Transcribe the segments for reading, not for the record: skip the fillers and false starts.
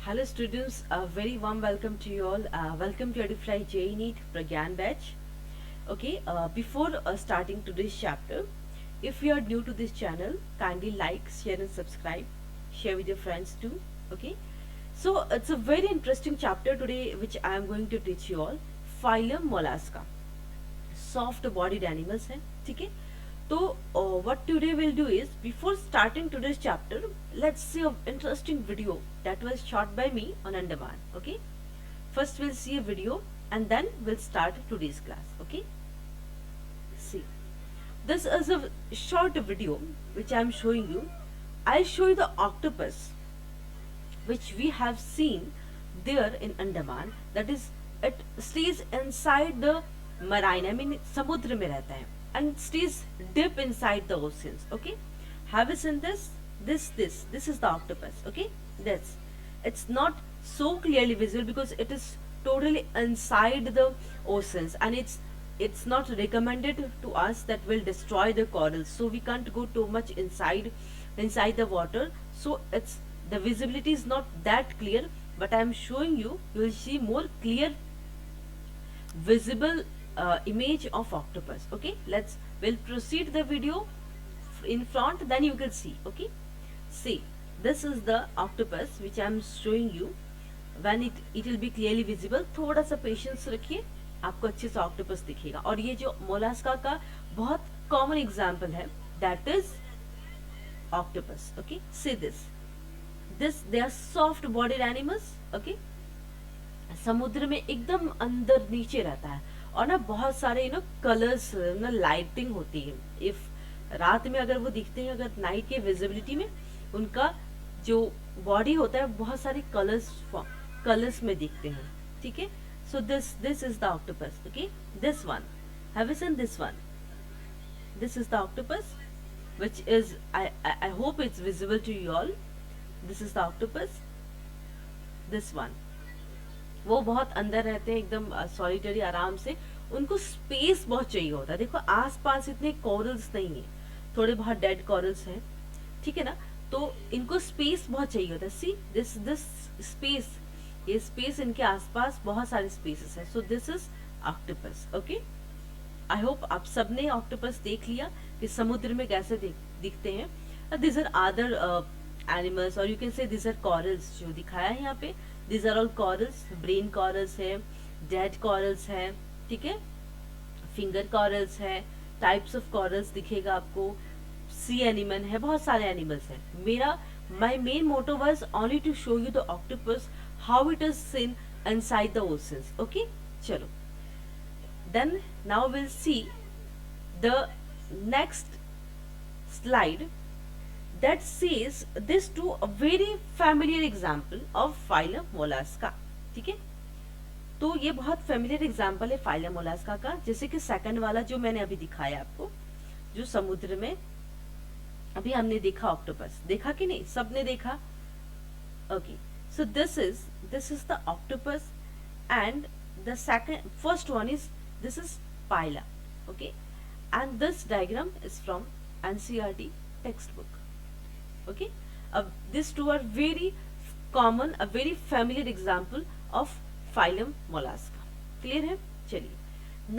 Hello students, a very warm welcome to you all. Welcome to Edufly JEE NEET Pragyan batch. Okay, before starting today's chapter, if you are new to this channel, kindly like, share and subscribe. Share with your friends too. Okay, so it's a very interesting chapter today which I am going to teach you all. Phylum Mollusca. Soft bodied animals हैं. ठीक है, तो what today will do is before starting today's chapter let's see a interesting video that was shot bye me on Andaman. Okay, first we'll see a video and then we'll start today's class. Okay, see, this is a short video which I am showing you. I'll show you the octopus which we have seen there in Andaman, that is it stays inside the marine, I mean samudra mein rehta hai and stays deep inside the oceans. Okay, have you seen this? This is the octopus. Okay, this, it's not so clearly visible because it is totally inside the oceans and it's not recommended to us, that will destroy the corals, so we can't go too much inside the water, so it's the visibility is not that clear, but I am showing you, you will see more clear visible image of octopus. Okay, we'll proceed the video in front, then you can see. Okay, see, this is the octopus which I am showing you. When it will be clearly visible, थोड़ा सा patience रखिए, आपको अच्छे से octopus दिखेगा. और ये जो मोलास्का का बहुत कॉमन एग्जाम्पल है, that is octopus. Okay, see this they are soft bodied animals. Okay, समुद्र में एकदम अंदर नीचे रहता है और ना बहुत सारे कलर्स ना लाइटिंग होती है. इफ रात में अगर वो दिखते हैं, अगर नाइट के विजिबिलिटी में उनका जो बॉडी होता है बहुत सारे कलर्स में दिखते हैं. ठीक है, so this is the octopus. Okay, this one, have you seen this one? This is the octopus which is I hope it's visible to you all. This is the octopus. This one, वो बहुत अंदर रहते हैं एकदम solitary आराम से, उनको space बहुत चाहिए होता है. देखो आसपास इतने कोरल्स नहीं है, थोड़े बहुत डेड कोरल्स हैं. ठीक है ना, तो इनको स्पेस बहुत चाहिए होता है. सी दिस स्पेस, ये स्पेस इनके आसपास बहुत सारे स्पेसेस है. सो this is octopus. Okay, I hope आप सबने ऑक्टोपस देख लिया कि समुद्र में कैसे दिखते हैं. दिस आर अदर एनिमल्स और you can say this are corals जो दिखाया है यहाँ पे. This are all corals, brain corals है, डेड कॉरल्स है. ठीक है, फिंगर कॉरल्स है, टाइप्स ऑफ कॉरल्स दिखेगा आपको, सी एनिमल है, बहुत सारे एनिमल्स हैं. My main motto was only to show you the octopus how it is seen inside the oceans. Okay, chalo, then now we'll see the next slide that says this to a very familiar example of phylum mollusca. ठीक है, तो ये बहुत familiar example है phylum Mollusca का, जैसे कि second वाला जो मैंने अभी दिखाया आपको, जो समुद्र में अभी हमने देखा ऑक्टोपस. देखा कि नहीं, सबने देखा. Okay, so this is the octopus and the first one is, this is phyla. Okay, and this diagram is from NCERT textbook. Okay, these two are very common, a very familiar example of phylum mollusca. Clear है? चलिए,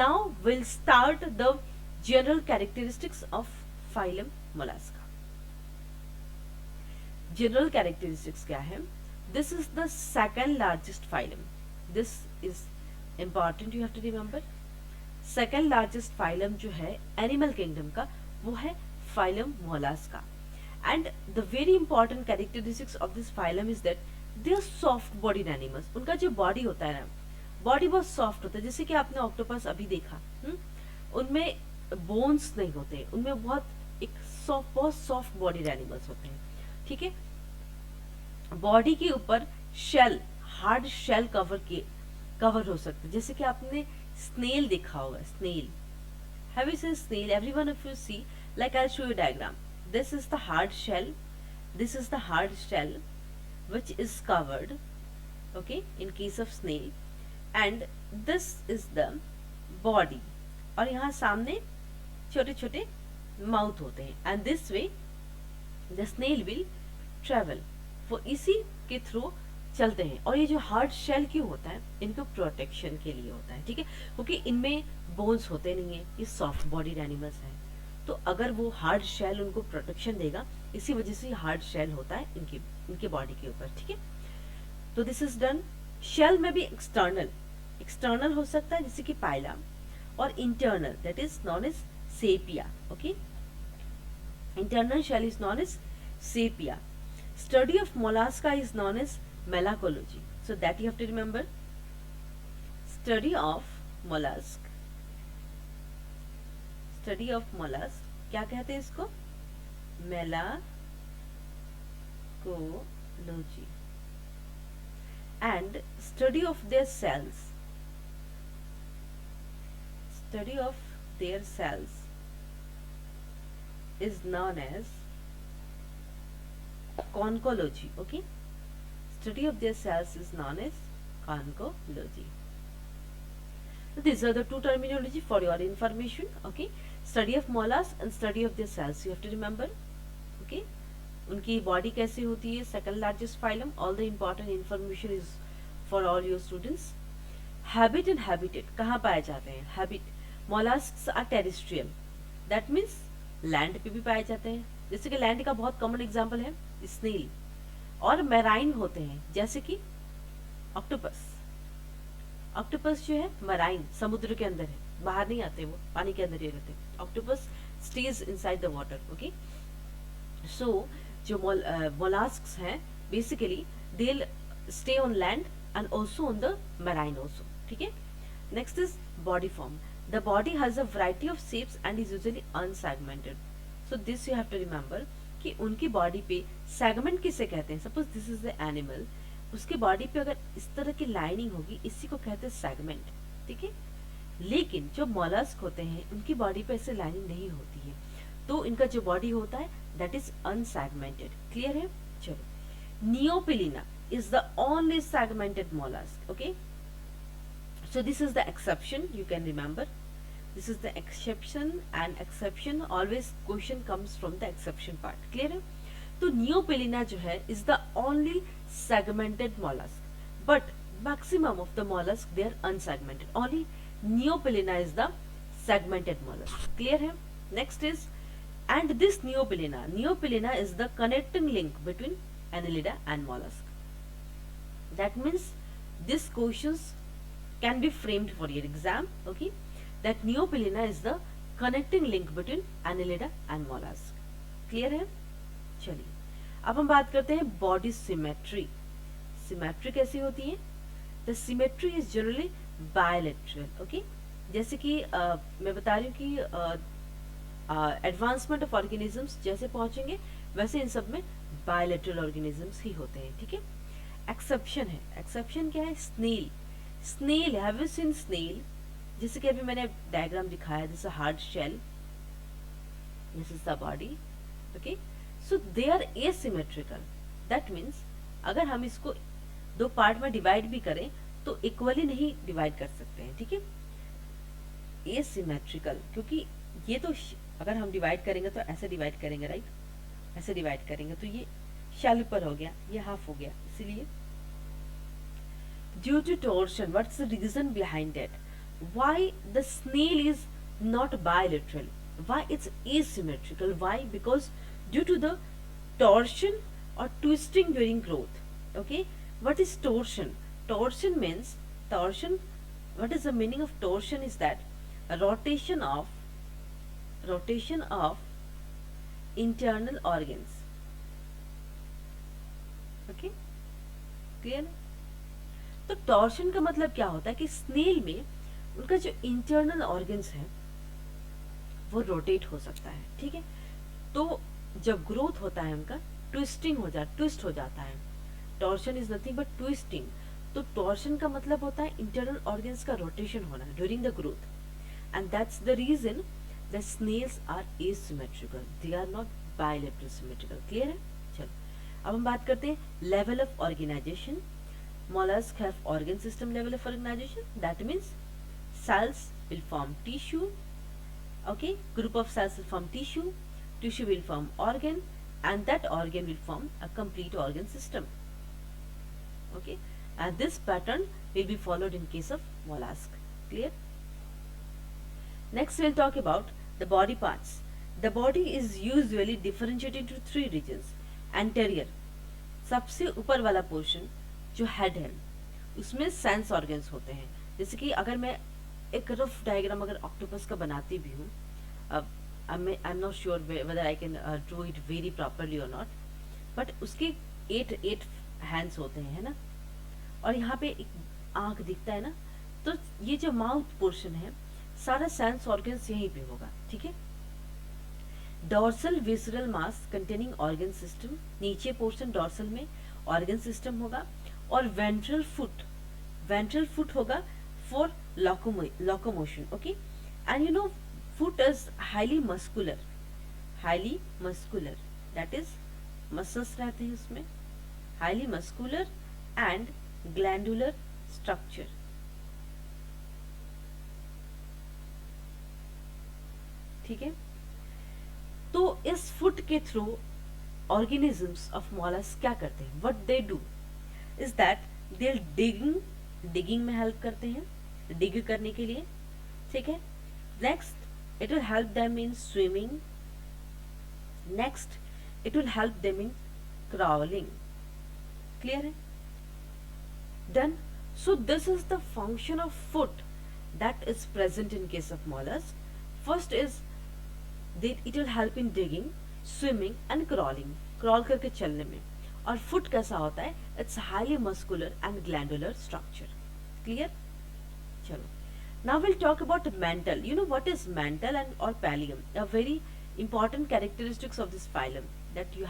now we'll start the general characteristics of phylum mollusca. General characteristics क्या है? This is the second largest phylum. This is important, you have to remember. Second largest phylum जो है animal kingdom का, वो है phylum mollusca. And the very important characteristics of this phylum is that they are soft bodied animals. उनका जो body होता है ना, body बहुत soft होता है. जैसे कि आपने octopus अभी देखा, उनमें bones नहीं होते, उनमें बहुत soft bodied animals होते हैं. ठीक है, बॉडी के ऊपर शेल, हार्ड शेल कवर हो सकते, जैसे कि आपने स्नेल देखा होगा. Snail, have you seen snail? Everyone of you see, like I show you diagram. This is the hard shell, this is the hard shell which is covered, okay, in case of snail, and this is the body. और यहाँ सामने छोटे छोटे mouth होते हैं, and this way the snail will travel. वो इसी के थ्रू चलते हैं। और ये जो हार्ड शेल क्यों होता है, इनको प्रोटेक्शन के लिए होता है, ठीक है, क्योंकि इनमें बोन्स होते नहीं है, ये सॉफ्ट बॉडीड एनिमल्स हैं। तो अगर वो हार्ड शेल उनको प्रोटेक्शन देगा, इसी वजह से हार्ड शेल होता है इनकी इनके बॉडी के ऊपर, ठीक है। तो दिस इज डन। शेल में भी एक्सटर्नल एक्सटर्नल हो सकता है जैसे कि पाइलम, और internal that is known as sepia, okay. Internal shell is known as sepia. Study of mollusca is known as malacology. So that you have to remember. Study of mollusk. Study of mollusk. क्या कहते हैं इसको? Malacology. And study of their cells. Study of their cells is known as conchology. Okay, study of their cells is known as conchology. So these are the two terminology for your information. Okay, study of mollusks and study of their cells, you have to remember. Okay, उनकी body कैसे होती है, second largest phylum, all the important information is for all your students. Habit and habitat कहाँ पाए जाते हैं? Habit, molluscs are terrestrial, that means land पे भी पाए जाते हैं. जैसे कि लैंड का बहुत कॉमन एग्जाम्पल है स्नेल, और मैराइन होते हैं जैसे कि ऑक्टोपस. ऑक्टोपस जो है मैराइन, समुद्र के अंदर है, बाहर नहीं आते, वो पानी के अंदर ही रहते हैं. Octopus stays inside the water. Okay, so जो मोलास्क्स हैं basically they stay on land and also on the marine also. ठीक है. Next is body form. The body has a variety of shapes and is usually unsegmented. So this you have to remember कि उनकी body पे segment किसे कहते हैं. Suppose this is the animal, उसकी body पे अगर इस तरह की लाइनिंग होगी, इसी को कहते हैं सेगमेंट. ठीक है. लेकिन जो मोलस्क होते हैं उनकी बॉडी पे ऐसे लाइनिंग नहीं होती है, तो इनका जो बॉडी होता है दैट इज अनसेगमेंटेड. क्लियर है? चलो. नियोपिलिना is the only segmented mollusk. Okay, so this is the exception, you can remember. This is the exception, and exception always question comes from the exception part. Clear है? तो नियोपिलिना जो है is the only segmented mollusk, but maximum of the mollusk they are unsegmented. Only नियोपिलिना is the segmented mollusk. Clear है? Next is, and this नियोपिलिना is the connecting link between annelida and mollusk. That means this questions can be framed for your exam. Okay, that neopilina is the connecting link between annelida and mollusk. Clear है? चलिए अब हम बात करते हैं body symmetry. Symmetry कैसी होती है? The symmetry is generally bilateral. Okay, जैसे कि मैं बता रही हूँ कि एडवांसमेंट ऑफ ऑर्गेनिजम्स जैसे पहुंचेंगे वैसे इन सब में बायलेटरल ऑर्गेनिजम्स ही होते हैं. ठीक है. एक्सेप्शन है. एक्सेप्शन क्या है? Snail. Snail, have you seen snail? जैसे कि अभी मैंने डायग्राम दिखाया, this hard shell, this is the body. Okay, so they are asymmetrical. That means अगर हम इसको दो पार्ट में डिवाइड भी करें तो इक्वली नहीं डिवाइड कर सकते हैं. ठीक है. एसिमेट्रिकल, क्योंकि ये तो अगर हम डिवाइड करेंगे तो ऐसे डिवाइड करेंगे, राइट? ऐसे डिवाइड करेंगे तो ये शेल ऊपर हो गया, ये हाफ हो गया. इसलिए due to torsion, what's the reason behind it? Why the snail is not bilateral? Why it's asymmetrical? Why? Because due to the torsion or twisting during growth. Okay, what is torsion? Torsion means torsion. What is the meaning of torsion? Is that a rotation of internal organs. Okay, clear? तो torsion का मतलब क्या होता है कि snail में उनका जो इंटरनल ऑर्गन्स है वो रोटेट हो सकता है. ठीक है. तो जब ग्रोथ होता है उनका ट्विस्ट हो जाता है. Torsion is nothing but twisting. तो टॉर्शन का मतलब होता है इंटरनल ऑर्गन्स का रोटेशन होना during the growth, and that's the reason the snails are asymmetrical. They are not bilateral symmetrical. Clear है? चलो अब हम बात करते हैं level of organisation. Mollusc have organ system level of organisation. That means cells will form tissue. Okay, group of cells will form tissue will form organ, and that organ will form a complete organ system. Okay, and this pattern will be followed in case of mollusk. Clear? Next we'll talk about the body parts. The body is usually differentiated into three regions. Anterior, सबसे ऊपर वाला portion जो head है उसमें sense organs होते हैं. जैसे कि अगर मैं एक रफ डायग्राम अगर ऑक्टोपस का बनाती भी हूँ, अब I am not sure whether I can draw it very properly और नॉट, बट उसके एट हैंड्स होते हैं, है ना, और यहाँ पे एक आंख दिखता है ना, तो ये जो माउथ पोर्शन है सारा सेंस ऑर्गन्स यहीं पे होगा. ठीक है. डॉर्सल विसरल मास कंटेनिंग ऑर्गन सिस्टम, नीचे पोर्शन डॉर्सल में ऑर्गन सिस्टम होगा, और वेंट्रल फुट होगा for locomotion. Okay, and you know foot is highly muscular, that is muscles रहते हैं उसमें, highly muscular and glandular structure. ठीक है. तो इस फुट के थ्रू ऑर्गेनिजम्स ऑफ मॉलस्क क्या करते हैं, what they do is that they digging में हेल्प करते हैं, डिग करने के लिए. ठीक है. Next it will help them in swimming. Next it will help them in crawling. Clear है? Done. So this is the function of foot that is present in case of mollusk. First is it will help in digging, swimming and crawling. Crawl करके चलने में. और foot कैसा होता है? It's highly muscular and glandular structure. Clear? चलो. Now we'll talk about mantle. You know what is mantle and or pallium? A very important characteristics of this phylum that you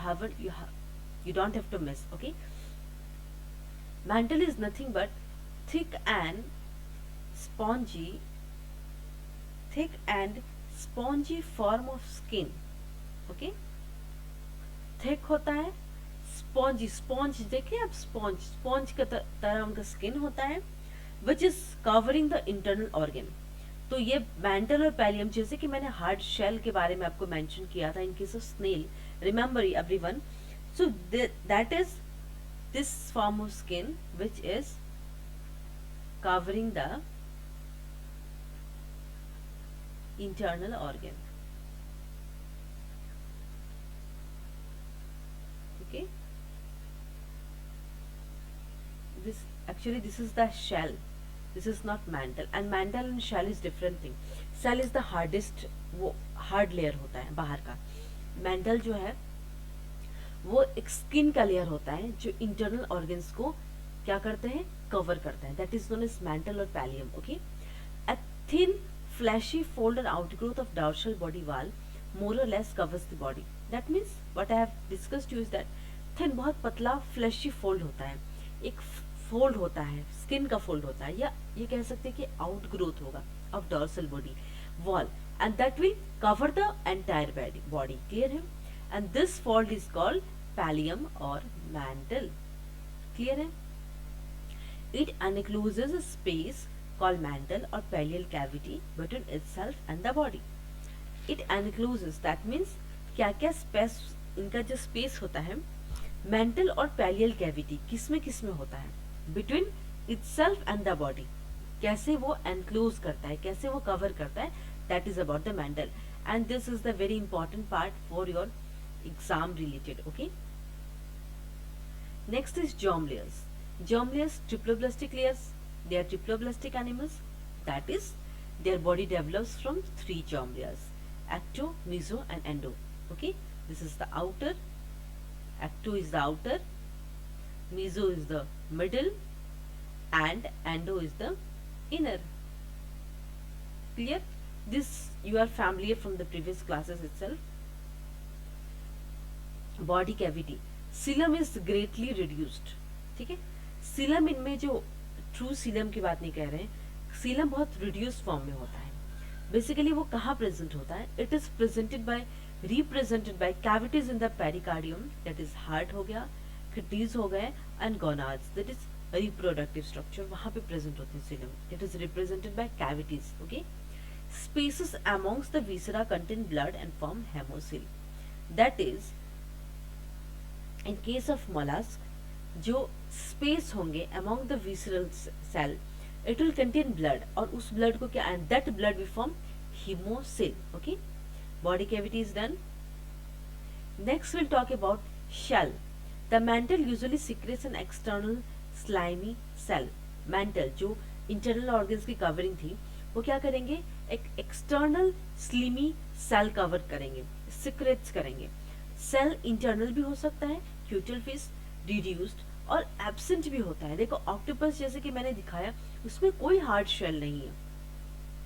don't have to miss. Okay. Mantle is nothing but thick and spongy form of skin. Okay, thick होता है, sponge देखिए आप, sponge का तरह उनका skin होता है, which is covering the internal organ. तो ये mantle और pallium, जैसे कि मैंने hard shell के बारे में आपको mention किया था in case of snail, remember everyone. So that is this form of skin which is covering the internal organ. Okay, this is the shell, this is not mantle, and mantle and shell is different thing. Shell is the hardest, वो hard layer होता है बाहर का. mantle जो है वो एक skin का लेयर होता है जो इंटरनल ऑर्गन्स को क्या करते हैं, कवर करता है. That is known as mantle or pallium. Okay, a thin fleshy folded outgrowth of dorsal body wall more or less covers the body. That means what I have discussed you is that thin बहुत पतला flashy fold होता है, एक fold होता है, skin का fold होता है, या ये कह सकते हैं कि आउटग्रोथ होगा of dorsal body wall, and that will cover the entire body. Clear है? And this fold is called pallium or mantle. Clear है? It encloses a space called mantle or pallial cavity between itself and the body. It encloses, that means क्या क्या space, इनका जो space होता है mental और पैलियल cavity किस में होता है, between itself and the body. कैसे वो एनक्लोज करता है, कैसे वो कवर करता है, that is about the mantle, and this is the very important part for your exam related. Okay, next is germ layers. Germ layers, triploblastic layers. They are triploblastic animals, that is their body develops from 3 germ layers: ecto, meso and endo. Okay, this is the outer, ecto is the outer, meso is the middle and endo is the inner. Clear? This you are familiar from the previous classes itself. Body cavity, coelom is greatly reduced. ठीक है, सीलम इनमें जो true Seelam की बात नहीं कह रहे हैं, सीलम बहुत रिड्यूस्ड फॉर्म में होता है. बेसिकली वो कहाँ प्रेजेंट होता है? It is represented by cavities in the pericardium, that is heart हो गया, किडनीज हो गए, and gonads, that is reproductive structure, वहां पे प्रेजेंट होती है coelom. It is represented by cavities. Okay, spaces amongst the viscera contain blood and form haemocoel. That is in case of mollusk, जो space होंगे among the visceral cell, it will contain blood, और उस blood को क्या, and that blood will form hemosil. Okay, body cavity is done. Next we'll talk about shell. The mantle usually secretes an external slimy cell. Mantle जो internal organs की covering थी, वो क्या करेंगे, एक external slimy cell cover करेंगे, secretes करेंगे. Cell internal भी हो सकता है, cuttlefish, reduced और absent भी होता है. देखो octopus जैसे कि मैंने दिखाया, उसमें कोई hard shell नहीं है,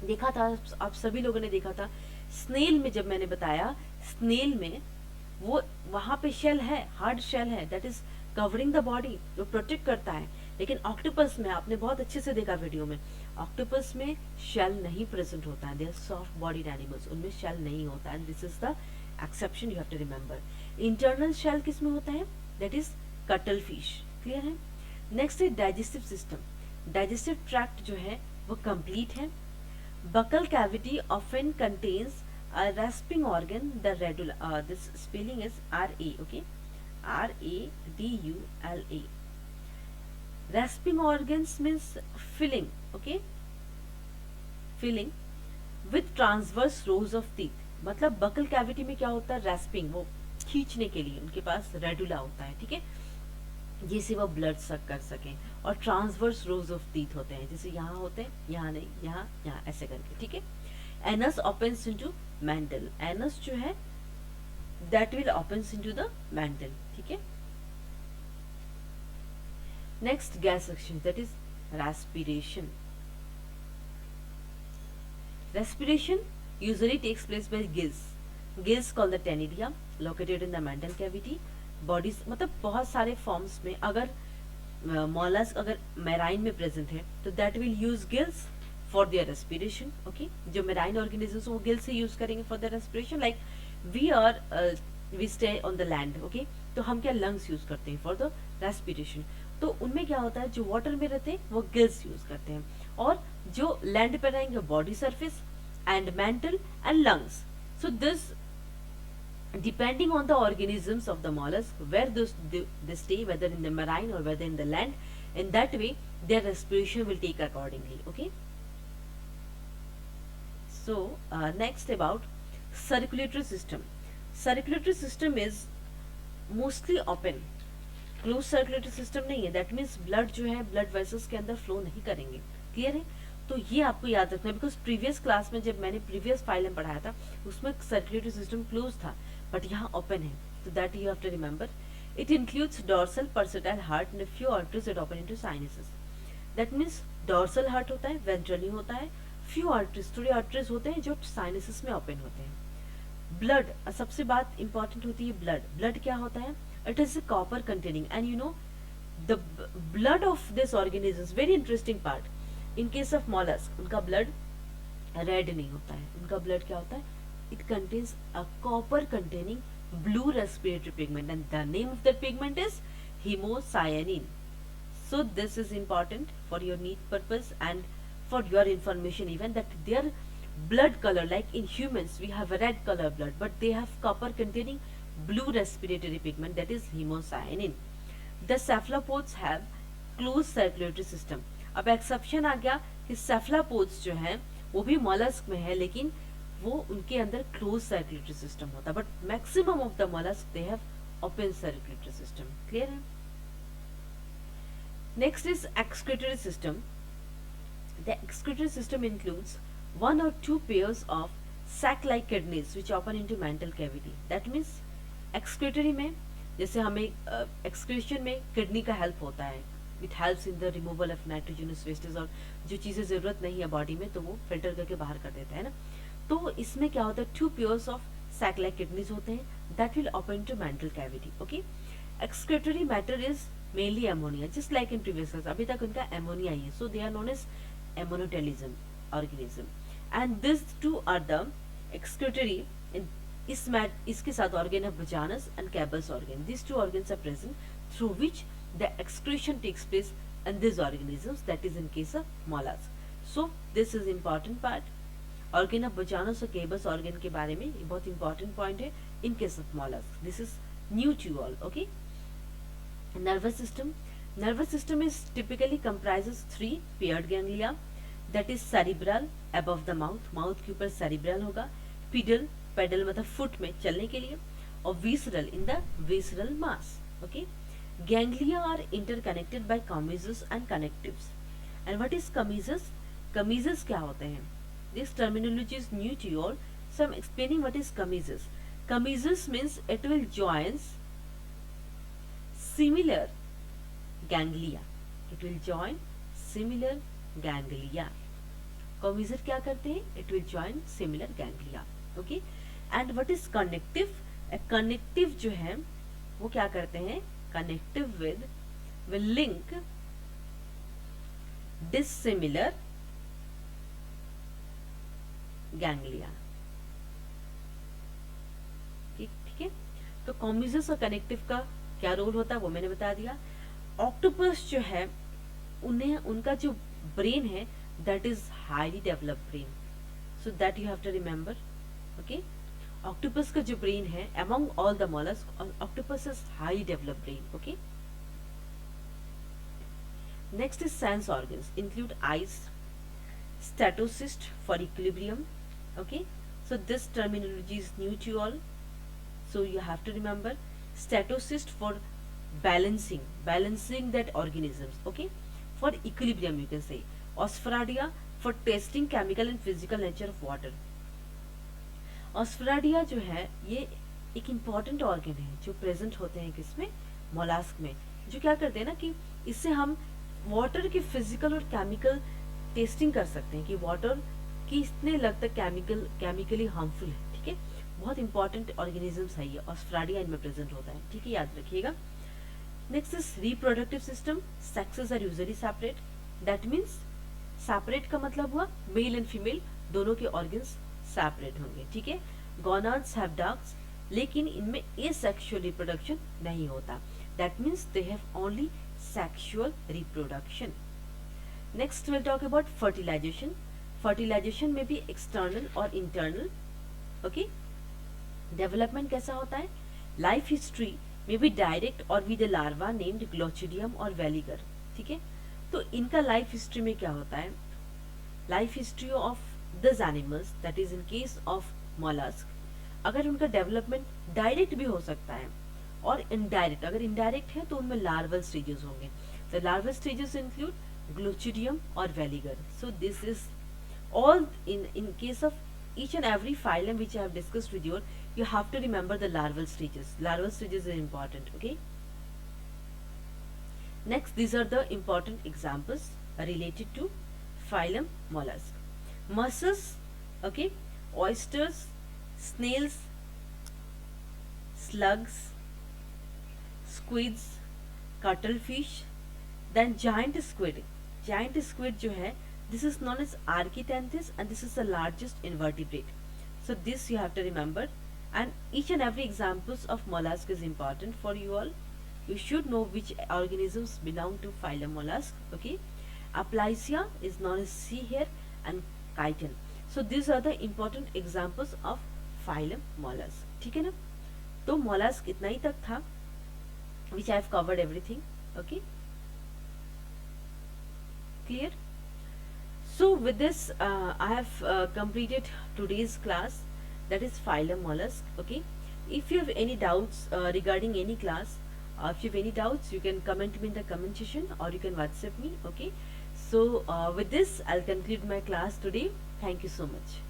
देखा था आप सभी लोगों ने देखा था. स्नेल में जब मैंने बताया, स्नेल में वो वहां पे शेल है, हार्ड शेल है, that is covering the body, जो प्रोटेक्ट करता है. लेकिन ऑक्टोपस में आपने बहुत अच्छे से देखा वीडियो में, ऑक्टोपस में शेल नहीं प्रेजेंट होता है. They are soft bodied animals, उनमें शेल नहीं होता है. This is the exception, you have to remember. Internal shell किस में होता है, that is cuttle fish. Clear है. नेक्स्ट है डाइजेस्टिव सिस्टम. डाइजेस्टिव ट्रैक्ट जो है वो कंप्लीट है. Buccal cavity often contains a rasping organ, the radula. This spelling is R-A, okay? R-A-D-U-L-A. Rasping organs means filling, okay? Filling with transverse rows of teeth. मतलब buccal cavity में क्या होता है, rasping, वो खींचने के लिए उनके पास रेडुला होता है, ठीक है, जिससे वो ब्लड सक कर सकें. और ट्रांसवर्स रोज ऑफ टीथ होते हैं, जैसे यहाँ होते हैं, यहाँ नहीं, यहाँ यहाँ ऐसे करके, ठीक है. Anus opens into mantle. Anus जो है that will opens into the mantle, ठीक है. Next gas exchange, that is respiration. Respiration usually takes place by gills. Gills called the ctenidia, located in the mantle cavity. Bodies मतलब बहुत सारे forms में, अगर mollusc अगर मैराइन में present है तो that will use gills for their respiration. Okay, जो मैराइन ऑर्गेनिजम्स वो गिल्स से यूज करेंगे for their respiration. Like we stay on the land, okay, तो हम क्या लंग्स यूज करते हैं फॉर द रेस्पिरेशन. तो उनमें क्या होता है, जो वाटर में रहते हैं वो गिल्स यूज करते हैं, और जो लैंड पर रहेंगे body surface and mental and lungs. So this depending on the organisms of the mollusk, where they stay, whether in the marine or whether in the land, in that way their respiration will take accordingly. Okay, so next about circulatory system. Circulatory system is mostly open. Close circulatory system नहीं है, that means blood जो है blood vessels के अंदर flow नहीं करेंगे. Clear है. तो ये आपको याद रखना है, बिकॉज प्रीवियस क्लास में जब मैंने प्रीवियस फाइल में पढ़ाया था उसमें सर्कुलेटरी सिस्टम क्लोज था, बट यहाँ ओपन है, तो that you have to remember. It includes dorsal, pulsatile heart and few arteries that open into sinuses. That means dorsal heart होता है, वेंट्रली होता है, फ्यू आर्टरीज, थोड़ी आर्टरीज होते हैं जो साइनसेस में ओपन होते हैं. ब्लड, सबसे बात इंपॉर्टेंट होती है ब्लड. ब्लड क्या होता है, it is a copper containing, and you know the blood of this organism is very interesting part. In case of mollusk, उनका blood red नहीं होता है, उनका blood क्या होता है, it contains a copper containing blue respiratory pigment, and the name of that pigment is hemocyanin. So this is important for your need purpose and for your information even, that their blood color, like in humans we have a red color blood, but they have copper containing blue respiratory pigment, that is hemocyanin. The cephalopods have closed circulatory system. अब exception आ गया कि cephalopods जो है वो भी mollusk में है, लेकिन वो उनके अंदर क्लोज सर्कुलेटरी सिस्टम होता है, but maximum of the mollusk they have open circulatory system. Clear है. Next is excretory system. The excretory system includes one or two pairs of sac-like kidneys which open into mental cavity. That means excretory में जैसे हमें excretion में kidney का help होता है, it helps in the removal of nitrogenous wastage, और जो चीज़ें ज़रूरत नहीं है बॉडी में तो वो फिल्टर करके बाहर कर देता है ना. तो इसमें क्या होता है, two pairs of sac like kidneys होते हैं, that will open to mantle cavity. Okay, excretory matter is mainly ammonia, just like in previous class. अभी तक उनका एमोनिया ही है, so they are known as ammonotelism organism, and this two are the excretory. इसके साथ organ of Buchanus and Cabell's organ. These two organs are present through which the excretion takes place in these organisms, that is in case of mollusk. So this is important part. Organ of Buchanus और Cabell's organ के बारे में ये बहुत important point है in case of mollusk. This is new to you all. Okay. Nervous system is typically comprises three paired ganglia, that is cerebral above the mouth के ऊपर cerebral होगा, pedal मतलब foot में चलने के लिए, और visceral in the visceral mass. Okay, ganglia are interconnected by commissures and connectives. And what is commissures? Commissures क्या होते हैं? This terminology is new to you all, so I'm explaining what is commissures. Commissures means it will join similar ganglia. It will join similar ganglia. Commissure क्या करते हैं? It will join similar ganglia. Okay. And what is connective? Connective जो है वो क्या करते हैं? Connective will link dissimilar ganglia. ठीक है, तो कॉम्यूजस और कनेक्टिव का क्या रोल होता है वो मैंने बता दिया. ऑक्टोपस जो है उन्हें उनका जो ब्रेन है that is highly developed brain, so that you have to remember. Okay, octopus का जो ब्रेन है among all the mollusc, octopus is highly developed brain. Okay, next is sense organs include eyes, statocyst for equilibrium. Okay, so this terminology is new to you all, so you have to remember. Statocyst for balancing that organisms. Okay, for equilibrium you can say. Osphadia for testing chemical and physical nature of water. Osphadia जो है ये एक important organ है जो present होते हैं किसमें? Mollusc में, जो क्या करते हैं ना कि इससे हम वाटर की फिजिकल और केमिकल टेस्टिंग कर सकते हैं कि वाटर कितने लगता केमिकली हार्मफुल है. ठीक है, बहुत इंपॉर्टेंट ऑर्गेनिजम्स है ये, ऑस्ट्राडिया इनमें प्रेजेंट होता है. ठीक है, याद रखिएगा. Next is reproductive system. Sexes are usually separate, that means separate का मतलब हुआ मेल एंड फीमेल दोनों के ऑर्गन्स सेपरेट होंगे. ठीक है, गोनाड्स हैव डक्ट्स, लेकिन इनमें एसेक्सुअल रिप्रोडक्शन नहीं होता, that means they have only sexual reproduction. Next will talk about fertilisation. Fertilisation में भी एक्सटर्नल और इंटरनल. ओके, डेवलपमेंट कैसा होता है? लाइफ हिस्ट्री में भी डायरेक्ट और विद लार्वा नेम्ड ग्लोचिडियम और वेलिगर. ठीक है, तो इनका लाइफ हिस्ट्री में क्या होता है? Life history of this animals that is in case of mollusc, अगर उनका डेवलपमेंट डायरेक्ट भी हो सकता है और इनडायरेक्ट. अगर इनडायरेक्ट है तो उनमें लार्वल स्टेजेस होंगे. The larval stages include glochidium और veliger. So this is all in case of each and every phylum which I have discussed with you have to remember the larval stages. Larval stages are important. Okay, next these are the important examples related to phylum mollusk. Mussels, okay, oysters, snails, slugs, squids, cuttlefish, then giant squid. Giant squid जो है, this is known as Archaetanthus and this is the largest invertebrate. So this you have to remember, and each and every examples of mollusk is important for you all. You should know which organisms belong to phylum mollusk. Okay, Aplysia is known as sea hare and chiton. So these are the important examples of phylum mollusk. ठीक है ना, तो mollusk इतना ही तक था, which I have covered everything. Okay, clear? So with this I have completed today's class, that is phylum mollusk. Okay, if you have any doubts regarding any class, if you have any doubts you can comment me in the comment section or you can WhatsApp me. Okay, so with this I'll conclude my class today. Thank you so much.